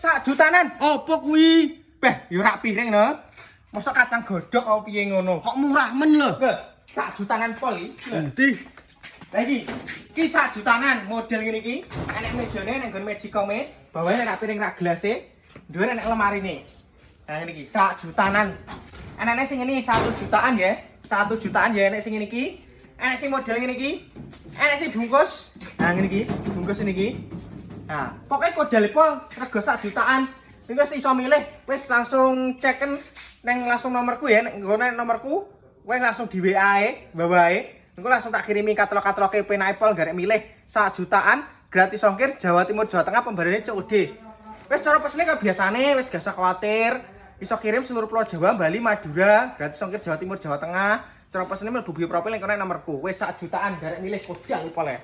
sak jutanan. Apa kuwi? Beh, yo rak piring no. Mosok kacang godhog apa piye ngono? Kok murah men lho. Lho, sak jutanan pol iki. Endi? Lah iki sak jutanan model ngene iki. Enek mejane nang nggon Magicom-e, bawahe rak piring rak gelase, dhuwur enek lemarine. Nah ngene iki sak jutanan. Enek sing ngene 1 jutaan ya. 1 jutaan ya enek sing ngene iki. Enek sing model ngene iki. Enek sing bungkus. Nah ngene iki, bungkus ngene iki. Nah, pokoknya kodel pol rego 1 jutaan. Engko iso milih, wis langsung ceken nang langsung nomorku ya, nggone nomorku, kowe langsung di WA-e, bawahe. Engko langsung tak kirimi katalog-kataloge penake pol garek milih 1 jutaan gratis ongkir Jawa Timur Jawa Tengah pembayarannya COD. Wis cara pesene kaya biasane, wis gak usah kuwatir. Iso kirim seluruh Pulau Jawa, Bali, Madura, gratis ongkir Jawa Timur Jawa Tengah. Cara pesene mlebu bio profil ning kono nomorku. Wis 1 jutaan garek milih kodel pol ya.